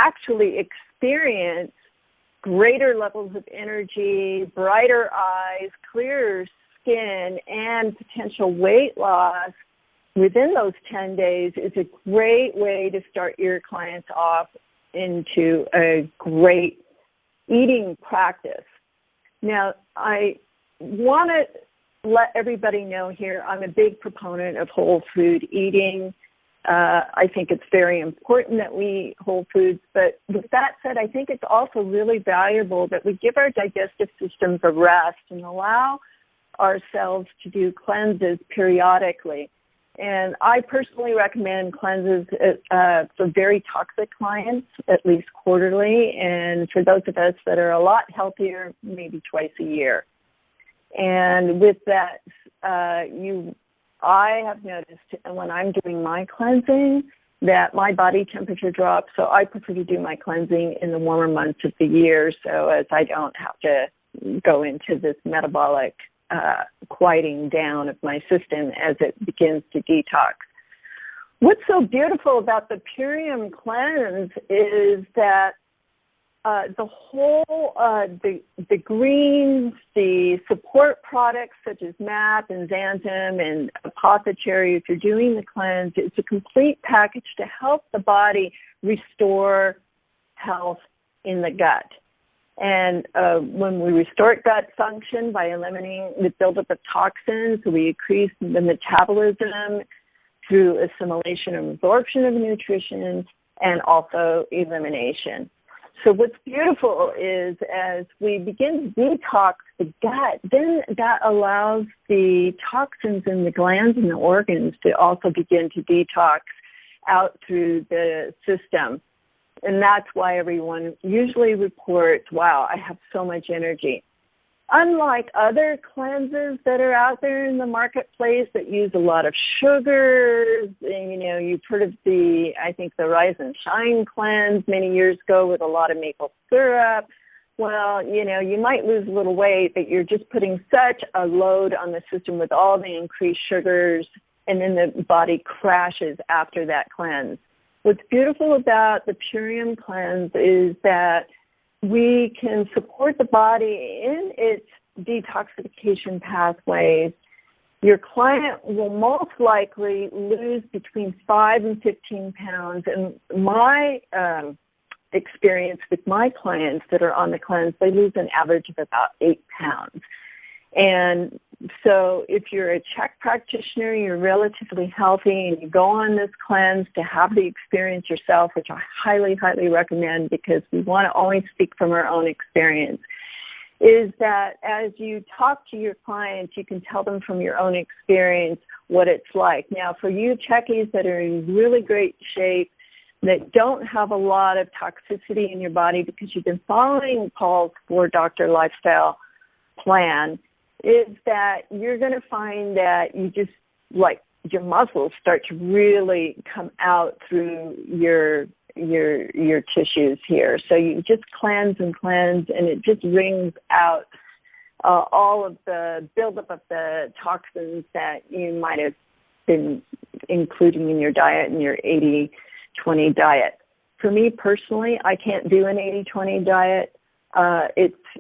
actually experience greater levels of energy, brighter eyes, clearer skin, and potential weight loss within those 10 days is a great way to start your clients off into a great eating practice. Now, I want to let everybody know here, I'm a big proponent of whole food eating. I think it's very important that we eat whole foods, but with that said, I think it's also really valuable that we give our digestive systems a rest and allow ourselves to do cleanses periodically. And I personally recommend cleanses for very toxic clients, at least quarterly, and for those of us that are a lot healthier, maybe twice a year. And with that, I have noticed when I'm doing my cleansing that my body temperature drops, so I prefer to do my cleansing in the warmer months of the year so as I don't have to go into this metabolic quieting down of my system as it begins to detox. What's so beautiful about the Purium cleanse is that the whole, the greens, the support products such as MAP and Xanthan and Apothecary, if you're doing the cleanse, it's a complete package to help the body restore health in the gut. And when we restore gut function by eliminating the buildup of toxins, we increase the metabolism through assimilation and absorption of nutrition and also elimination. So what's beautiful is as we begin to detox the gut, then that allows the toxins in the glands and the organs to also begin to detox out through the system. And that's why everyone usually reports, wow, I have so much energy. Unlike other cleanses that are out there in the marketplace that use a lot of sugars, and, you've heard of the Rise and Shine cleanse many years ago with a lot of maple syrup. Well, you might lose a little weight, but you're just putting such a load on the system with all the increased sugars, and then the body crashes after that cleanse. What's beautiful about the Purium cleanse is that we can support the body in its detoxification pathways. Your client will most likely lose between 5 and 15 pounds. And my experience with my clients that are on the cleanse, they lose an average of about 8 pounds. And so if you're a Chek practitioner, you're relatively healthy, and you go on this cleanse to have the experience yourself, which I highly, highly recommend because we want to always speak from our own experience, is that as you talk to your clients, you can tell them from your own experience what it's like. Now, for you Chekkies that are in really great shape, that don't have a lot of toxicity in your body because you've been following Paul's 4-doctor lifestyle plan, is that you're going to find that you just, your muscles start to really come out through your tissues here. So you just cleanse, and it just wrings out all of the buildup of the toxins that you might have been including in your diet, in your 80-20 diet. For me personally, I can't do an 80-20 diet.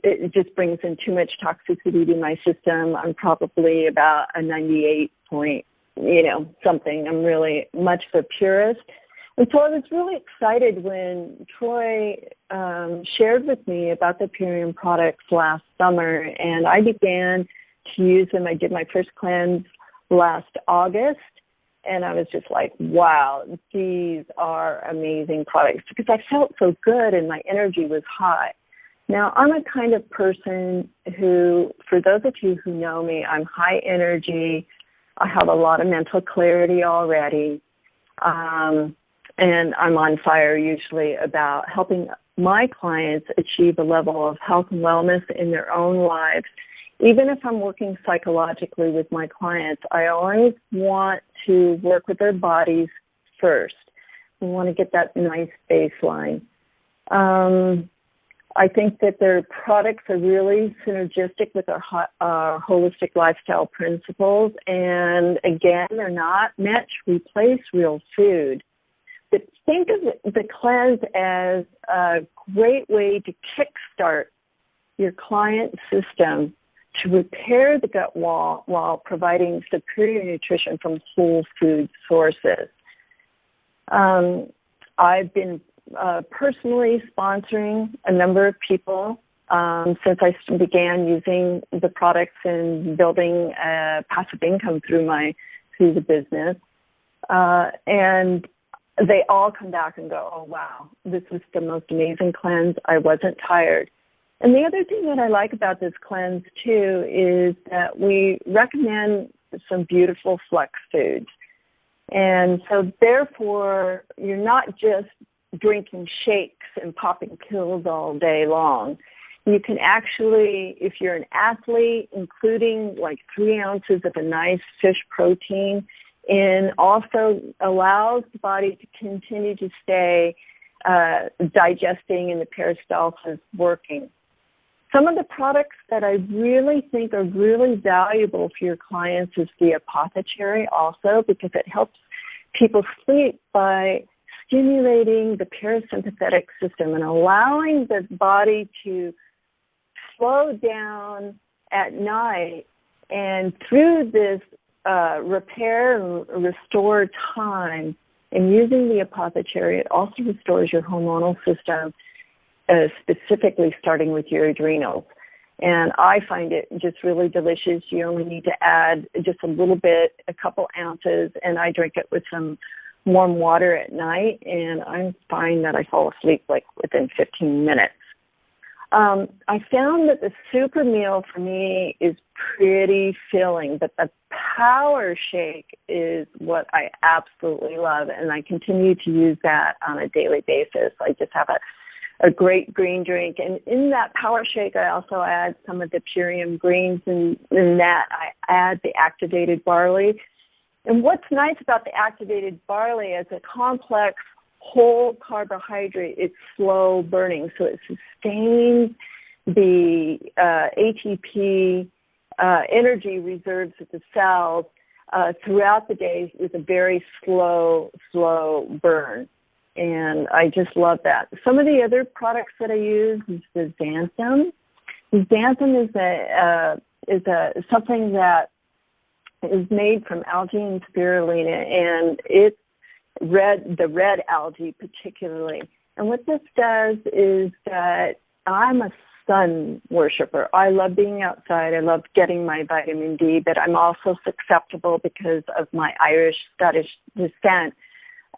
It just brings in too much toxicity to my system. I'm probably about a 98 point, something. I'm really much the purist. And so I was really excited when Troy shared with me about the Purium products last summer, and I began to use them. I did my first cleanse last August, and I was just like, wow, these are amazing products because I felt so good and my energy was high. Now, I'm a kind of person who, for those of you who know me, I'm high energy. I have a lot of mental clarity already. And I'm on fire usually about helping my clients achieve a level of health and wellness in their own lives. Even if I'm working psychologically with my clients, I always want to work with their bodies first. We want to get that nice baseline. I think that their products are really synergistic with our holistic lifestyle principles. And again, they're not meant to replace real food. But think of the cleanse as a great way to kickstart your client's system to repair the gut wall while providing superior nutrition from whole food sources. I've been personally sponsoring a number of people since I began using the products and building passive income through the business. And they all come back and go, oh, wow, this was the most amazing cleanse. I wasn't tired. And the other thing that I like about this cleanse, too, is that we recommend some beautiful flex foods. And so, therefore, you're not just drinking shakes and popping pills all day long. You can actually, if you're an athlete, including like 3 ounces of a nice fish protein, and also allows the body to continue to stay digesting and the peristalsis working. Some of the products that I really think are really valuable for your clients is the apothecary also, because it helps people sleep by stimulating the parasympathetic system and allowing the body to slow down at night. And through this repair and restore time, and using the apothecary, it also restores your hormonal system, specifically starting with your adrenals. And I find it just really delicious. You only need to add just a little bit, a couple ounces, and I drink it with some warm water at night, and I find that I fall asleep like within 15 minutes. I found that the super meal for me is pretty filling, but the power shake is what I absolutely love, and I continue to use that on a daily basis. I just have a great green drink, and in that power shake, I also add some of the Purium greens, and in that I add the activated barley. And what's nice about the activated barley is a complex whole carbohydrate. It's slow burning, so it sustains the ATP energy reserves of the cells throughout the day with a very slow burn. And I just love that. Some of the other products that I use is the xanthan. Xanthan is something that is made from algae and spirulina, and it's the red algae particularly. And what this does is that I'm a sun worshiper. I love being outside. I love getting my vitamin D, but I'm also susceptible because of my Irish-Scottish descent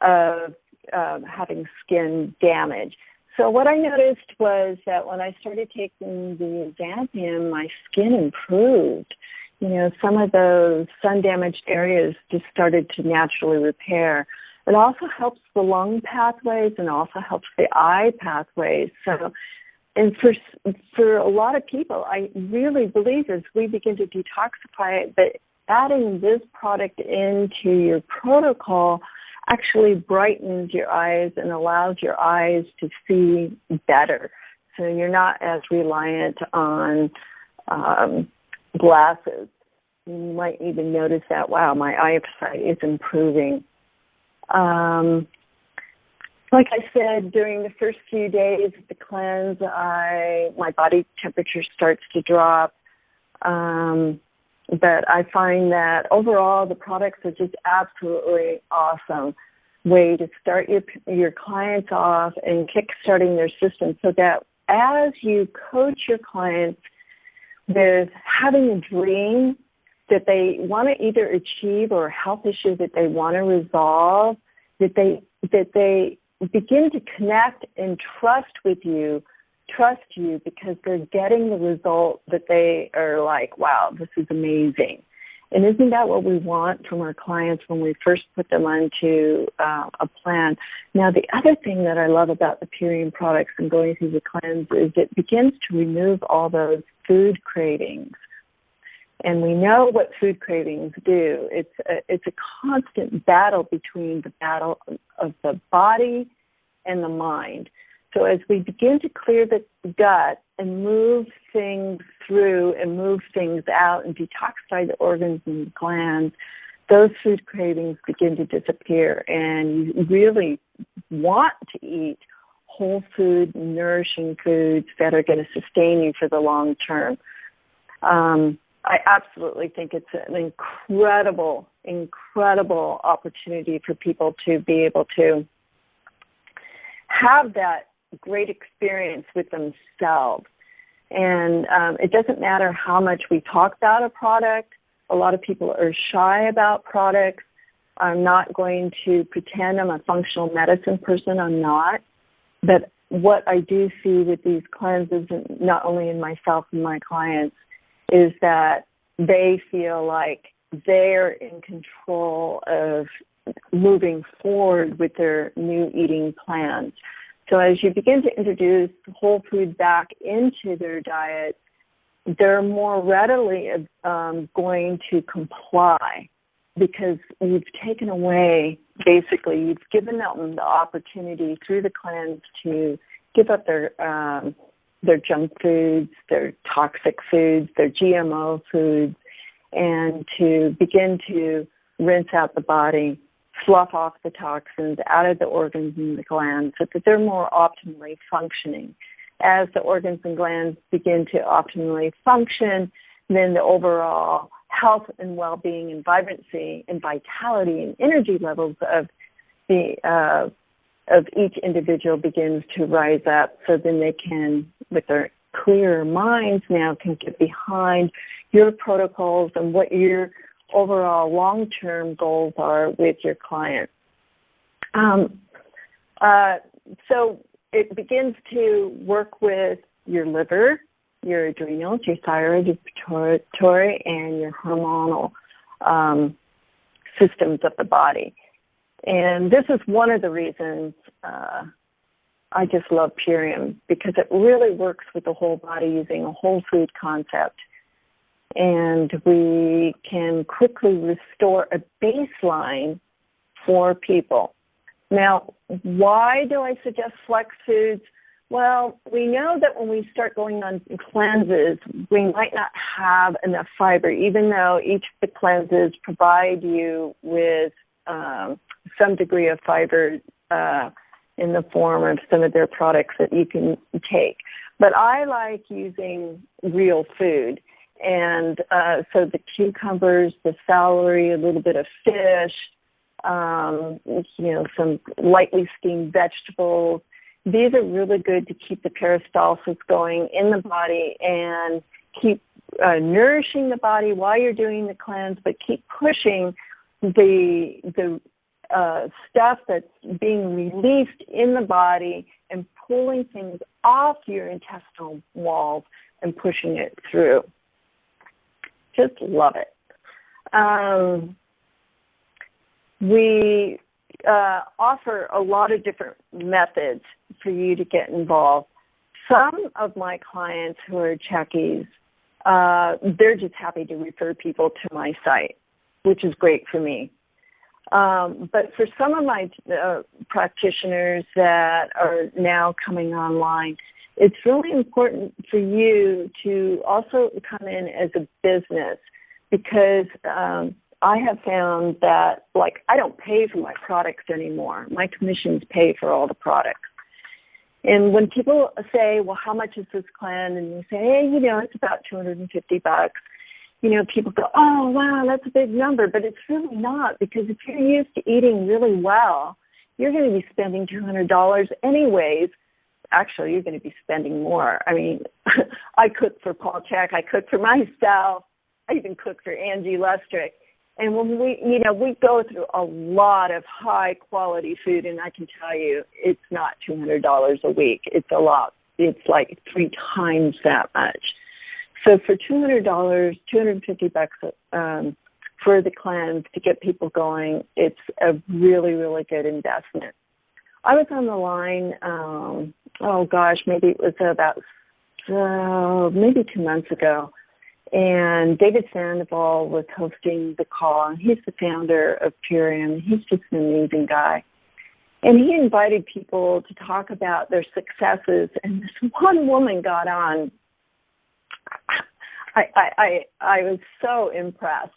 of having skin damage. So what I noticed was that when I started taking the xanthan, my skin improved. You know, some of those sun-damaged areas just started to naturally repair. It also helps the lung pathways and also helps the eye pathways. So, and for a lot of people, I really believe as we begin to detoxify it, that adding this product into your protocol actually brightens your eyes and allows your eyes to see better. So you're not as reliant on glasses. You might even notice that, wow, my eyesight is improving. Like I said, during the first few days of the cleanse, my body temperature starts to drop. But I find that overall the products are just absolutely awesome way to start your clients off and kickstarting their system, so that as you coach your clients with having a dream that they want to either achieve or a health issue that they want to resolve, that they begin to connect and trust you because they're getting the result that they are like, wow, this is amazing. And isn't that what we want from our clients when we first put them onto a plan? Now, the other thing that I love about the Purium products and going through the cleanse is it begins to remove all those food cravings. And we know what food cravings do. It's a constant battle between the battle of the body and the mind. So as we begin to clear the gut and move things through and move things out and detoxify the organs and the glands, those food cravings begin to disappear, and you really want to eat whole food, nourishing foods that are going to sustain you for the long term. I absolutely think it's an incredible opportunity for people to be able to have that great experience with themselves. And it doesn't matter how much we talk about a product. A lot of people are shy about products. I'm not going to pretend I'm a functional medicine person. I'm not. But what I do see with these cleanses, not only in myself and my clients, is that they feel like they're in control of moving forward with their new eating plans. So as you begin to introduce whole food back into their diet, they're more readily going to comply, because you've taken away, basically, you've given them the opportunity through the cleanse to give up their junk foods, their toxic foods, their GMO foods, and to begin to rinse out the body, fluff off the toxins out of the organs and the glands so that they're more optimally functioning. As the organs and glands begin to optimally function, then the overall health and well-being and vibrancy and vitality and energy levels of each individual begins to rise up, so then they can, with their clearer minds now, can get behind your protocols and what your overall long-term goals are with your client. So it begins to work with your liver, your adrenals, your thyroid, your pituitary, and your hormonal systems of the body. And this is one of the reasons I just love Purium, because it really works with the whole body using a whole food concept. And we can quickly restore a baseline for people. Now, why do I suggest flex foods? Well, we know that when we start going on cleanses, we might not have enough fiber, even though each of the cleanses provide you with some degree of fiber in the form of some of their products that you can take. But I like using real food. And so the cucumbers, the celery, a little bit of fish, some lightly steamed vegetables. These are really good to keep the peristalsis going in the body and keep nourishing the body while you're doing the cleanse, but keep pushing the stuff that's being released in the body and pulling things off your intestinal walls and pushing it through. Just love it. We offer a lot of different methods for you to get involved. Some of my clients who are Chekies, they're just happy to refer people to my site, which is great for me. But for some of my practitioners that are now coming online, it's really important for you to also come in as a business, because I have found that, I don't pay for my products anymore. My commissions pay for all the products. And when people say, well, how much is this cleanse? And you say, hey, it's about $250. People go, oh, wow, that's a big number. But it's really not, because if you're used to eating really well, you're going to be spending $200 anyways. Actually, you're going to be spending more. I mean, I cook for Paul Chek. I cook for myself. I even cook for Angie Lestrick. And when we go through a lot of high-quality food, and I can tell you it's not $200 a week. It's a lot. It's like 3 times that much. So for $200, $250 for the cleanse to get people going, it's a really, really good investment. I was on the line, maybe it was about maybe 2 months ago, and David Sandoval was hosting the call, and he's the founder of Purium. He's just an amazing guy. And he invited people to talk about their successes, and this one woman got on. I was so impressed.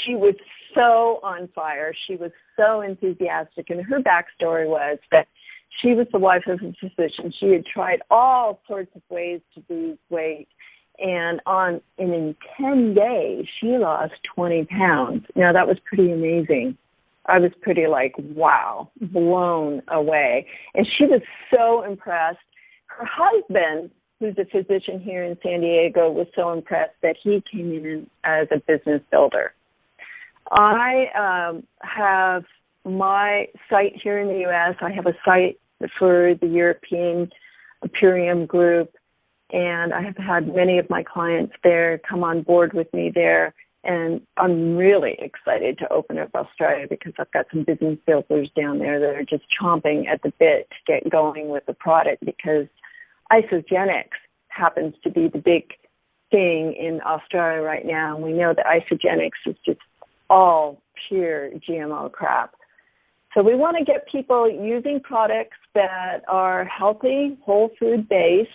She was so on fire. She was so enthusiastic, and her backstory was that she was the wife of a physician. She had tried all sorts of ways to lose weight, and in 10 days, she lost 20 pounds. Now, that was pretty amazing. I was pretty wow, blown away. And she was so impressed. Her husband, who's a physician here in San Diego, was so impressed that he came in as a business builder. I have my site here in the U.S. I have a site for the European Purium group, and I have had many of my clients there come on board with me there, and I'm really excited to open up Australia because I've got some business builders down there that are just chomping at the bit to get going with the product, because isogenics happens to be the big thing in Australia right now, and we know that isogenics is just all pure GMO crap. So we want to get people using products that are healthy, whole food based,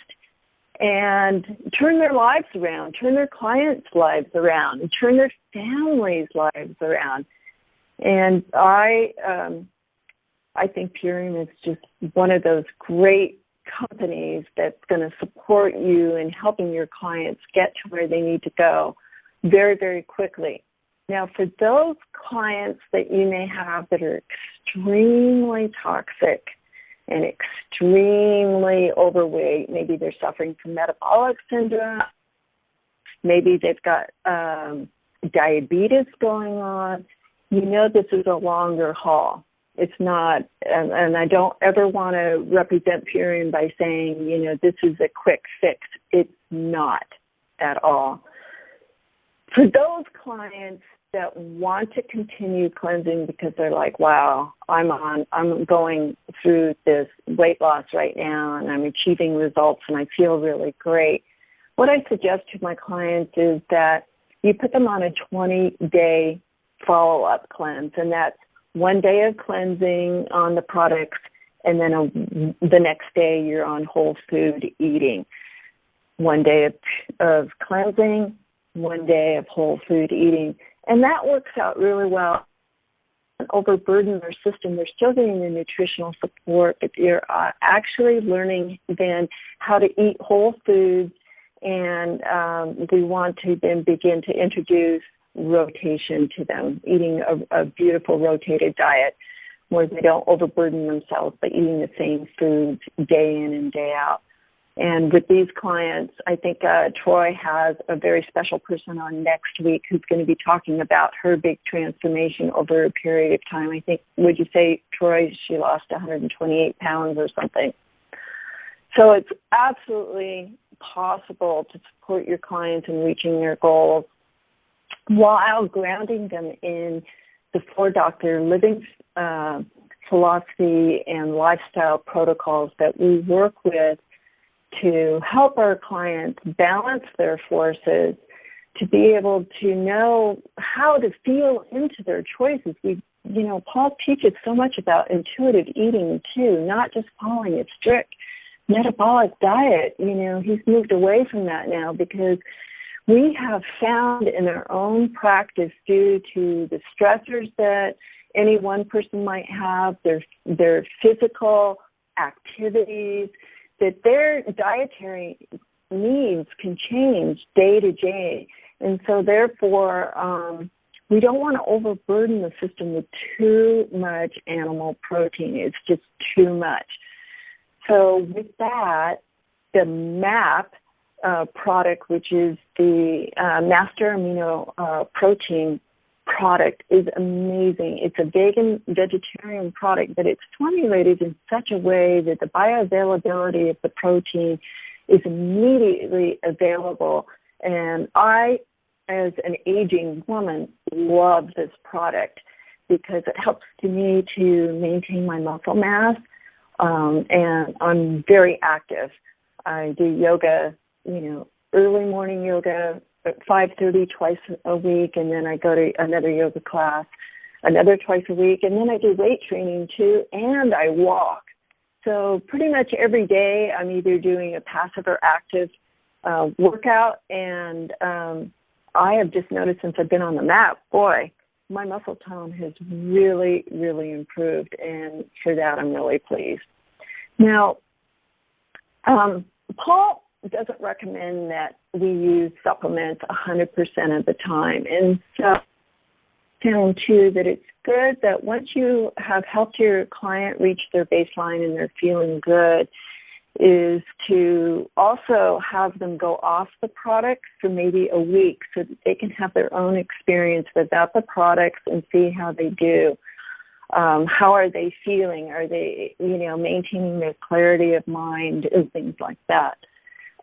and turn their lives around, turn their clients' lives around, and turn their families' lives around. And I think Purium is just one of those great companies that's going to support you in helping your clients get to where they need to go very, very quickly. Now, for those clients that you may have that are extremely toxic and extremely overweight, maybe they're suffering from metabolic syndrome, maybe they've got diabetes going on, you know this is a longer haul. It's not, and I don't ever want to represent Purium by saying, this is a quick fix. It's not at all. For those clients that want to continue cleansing because they're like, wow, I'm going through this weight loss right now and I'm achieving results and I feel really great. What I suggest to my clients is that you put them on a 20-day follow-up cleanse, and that's 1 day of cleansing on the products, and then the next day you're on whole food eating. 1 day of cleansing, 1 day of whole food eating. And that works out really well. Overburden their system. They're still getting the nutritional support, but you're actually learning then how to eat whole foods, and we want to then begin to introduce rotation to them, eating a beautiful rotated diet where they don't overburden themselves by eating the same foods day in and day out. And with these clients, I think Troy has a very special person on next week who's going to be talking about her big transformation over a period of time. I think, would you say, Troy, she lost 128 pounds or something. So it's absolutely possible to support your clients in reaching their goals while grounding them in the 4-doctor living philosophy and lifestyle protocols that we work with to help our clients balance their forces, to be able to know how to feel into their choices. Paul teaches so much about intuitive eating too, not just following a strict metabolic diet. He's moved away from that now because we have found in our own practice, due to the stressors that any one person might have, their physical activities, that their dietary needs can change day to day. And so therefore, we don't want to overburden the system with too much animal protein. It's just too much. So with that, the MAP product, which is the master amino protein product, is amazing. It's a vegetarian product, but it's formulated in such a way that the bioavailability of the protein is immediately available. And I, as an aging woman, love this product because it helps me to maintain my muscle mass, and I'm very active. I do yoga, early morning yoga at 5:30 twice a week, and then I go to another yoga class another twice a week, and then I do weight training too, and I walk. So pretty much every day I'm either doing a passive or active workout, and I have just noticed since I've been on the map, boy, my muscle tone has really, really improved, and for that I'm really pleased. Now, Paul doesn't recommend that we use supplements 100% of the time, and so I found too that it's good that once you have helped your client reach their baseline and they're feeling good, is to also have them go off the products for maybe a week so that they can have their own experience without the products and see how they do. How are they feeling? Are they, maintaining their clarity of mind and things like that?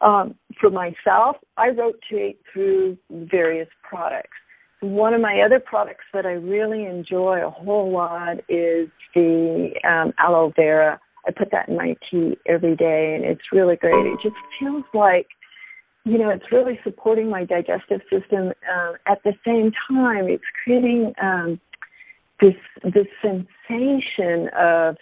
For myself, I rotate through various products. One of my other products that I really enjoy a whole lot is the aloe vera. I put that in my tea every day, and it's really great. It just feels like, it's really supporting my digestive system. At the same time, it's creating this sensation of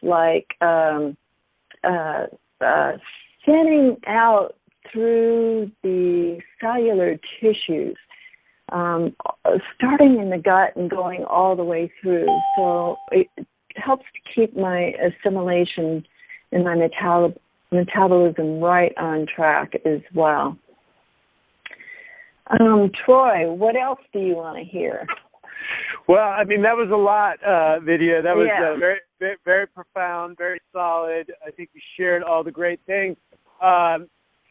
thinning out through the cellular tissues, starting in the gut and going all the way through. So it helps to keep my assimilation and my metabolism right on track as well. Troy, what else do you want to hear? Well, that was a lot, Vidya. That was very, very, very profound, very solid. I think you shared all the great things.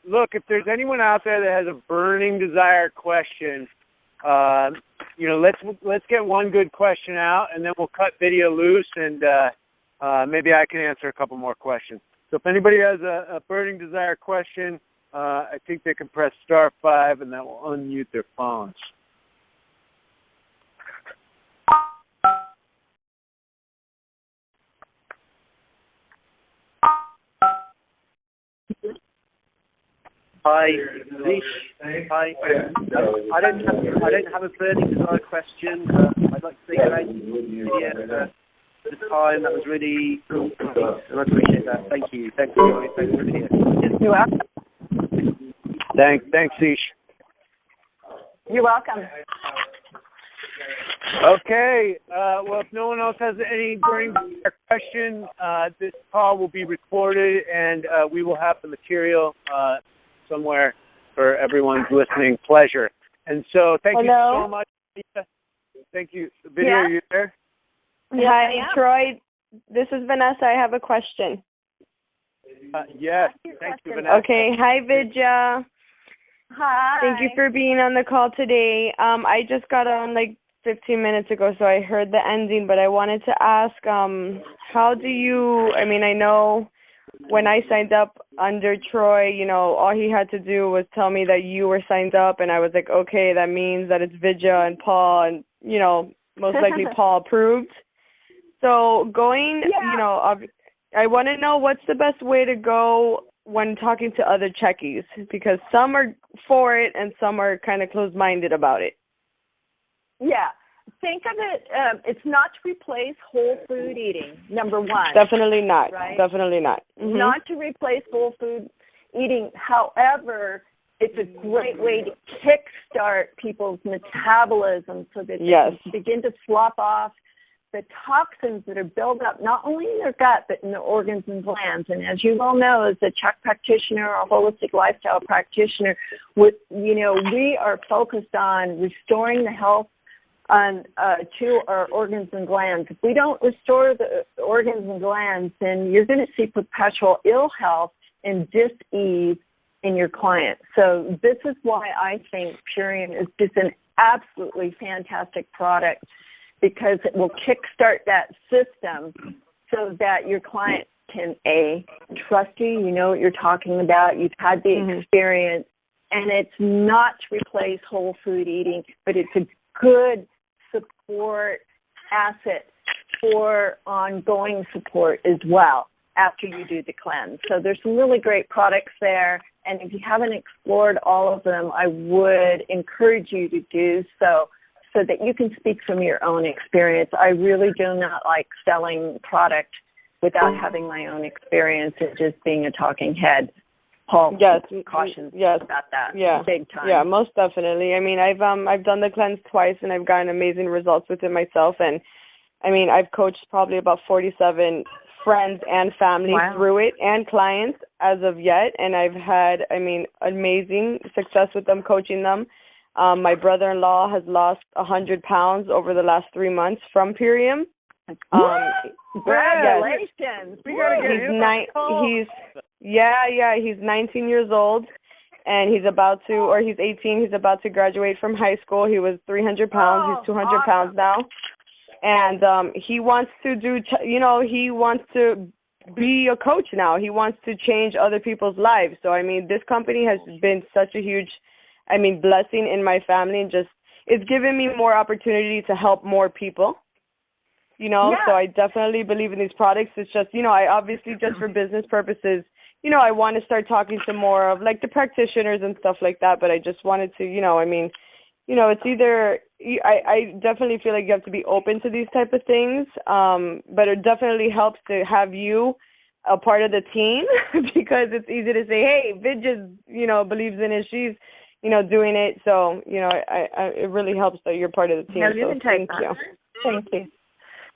Look, if there's anyone out there that has a burning desire question, let's get one good question out, and then we'll cut Vidya loose, and maybe I can answer a couple more questions. So if anybody has a burning desire question, I think they can press *5, and that will unmute their phones. Hi, Vish. Hi. I don't have a burning desire question. I'd like to say thank you for the time. That was really cool, and I appreciate that. Thank you. Thanks for being here. You're welcome. Thanks, Vish. You're welcome. Okay. Well, if no one else has any burning question, this call will be recorded, and we will have the material somewhere for everyone's listening pleasure. And so thank you so much. Thank you. Vidya, are you there? Hi, Troy. This is Vanessa. I have a question. Yes. Thank you, Vanessa. Okay. Hi, Vidya. Hi. Thank you for being on the call today. I just got on 15 minutes ago, so I heard the ending, but I wanted to ask, how do you, I know when I signed up under Troy, all he had to do was tell me that you were signed up, and I was like, okay, that means that it's Vidya and Paul, and, most likely Paul approved. So going, I want to know what's the best way to go when talking to other Chekis, because some are for it and some are kind of closed-minded about it. Yeah. Think of it, it's not to replace whole food eating, number one. Definitely not. Right? Definitely not. Mm-hmm. Not to replace whole food eating. However, it's a great way to kickstart people's metabolism so that they can begin to slop off the toxins that are built up not only in their gut but in their organs and glands. And as you well know, as a Chek practitioner or a holistic lifestyle practitioner, we are focused on restoring the health to our organs and glands. If we don't restore the organs and glands, then you're going to see perpetual ill health and dis-ease in your client. So this is why I think Purium is just an absolutely fantastic product, because it will kickstart that system so that your client can, A, trust you, you know what you're talking about, you've had the experience, and it's not to replace whole food eating, but it's a good support asset for ongoing support as well after you do the cleanse. So there's some really great products there, and if you haven't explored all of them, I would encourage you to do so that you can speak from your own experience. I really do not like selling product without having my own experience and just being a talking head. Paul Yes. cautions Yes. about that. Yeah. Big time. Yeah, most definitely. I mean, I've done the cleanse twice, and I've gotten amazing results with it myself. And I mean, I've coached probably about 47 friends and family through it, and clients as of yet. And I've had, I mean, amazing success with them, coaching them. My brother-in-law has lost 100 pounds over the last 3 months from Purium. Congratulations! We gotta get he's 19 years old, and he's 18. He's about to graduate from high school. He was 300 pounds. He's 200 pounds now, and he wants to he wants to be a coach now. He wants to change other people's lives. So I mean, this company has been such a huge, blessing in my family, and just it's given me more opportunity to help more people. So I definitely believe in these products. It's just, I obviously just for business purposes, I want to start talking to more of like the practitioners and stuff like that. But I just wanted to, it's either, I definitely feel like you have to be open to these type of things. But it definitely helps to have you a part of the team because it's easy to say, hey, Vid just, believes in it. She's, doing it. So, it really helps that you're part of the team. So thank you. Thank you.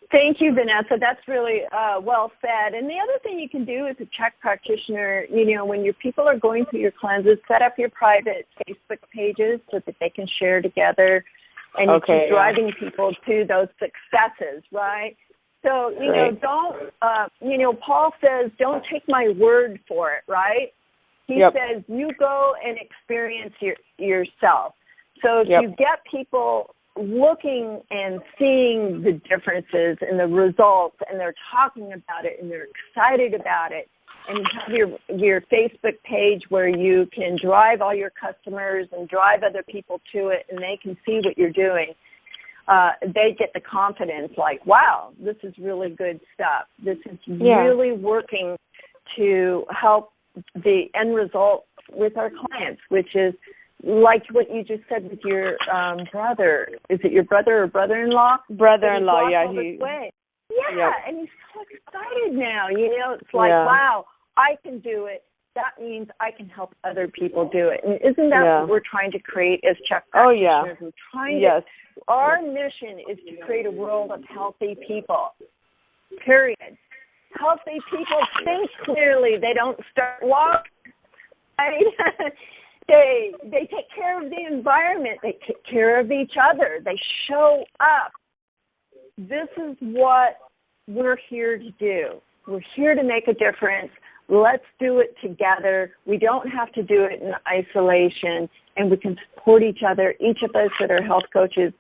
Thank you, Vanessa. That's really well said. And the other thing you can do as a Chek practitioner, when your people are going through your cleanses, set up your private Facebook pages so that they can share together and you keep driving people to those successes, right? So, don't, Paul says, don't take my word for it, right? He says, you go and experience yourself. So if you get people looking and seeing the differences and the results, and they're talking about it and they're excited about it, and you have your Facebook page where you can drive all your customers and drive other people to it, and they can see what you're doing, they get the confidence like, wow, this is really good stuff. This is really working to help the end result with our clients, which is like what you just said with your brother. Is it your brother or brother-in-law? Brother-in-law, yeah. And he's so excited now. It's like, wow, I can do it. That means I can help other people do it. And isn't that what we're trying to create as Chek practitioners? We're trying to, our mission is to create a world of healthy people, period. Healthy people think clearly. They don't start walking, right? They take care of the environment. They take care of each other. They show up. This is what we're here to do. We're here to make a difference. Let's do it together. We don't have to do it in isolation, and we can support each other. Each of us that are health coaches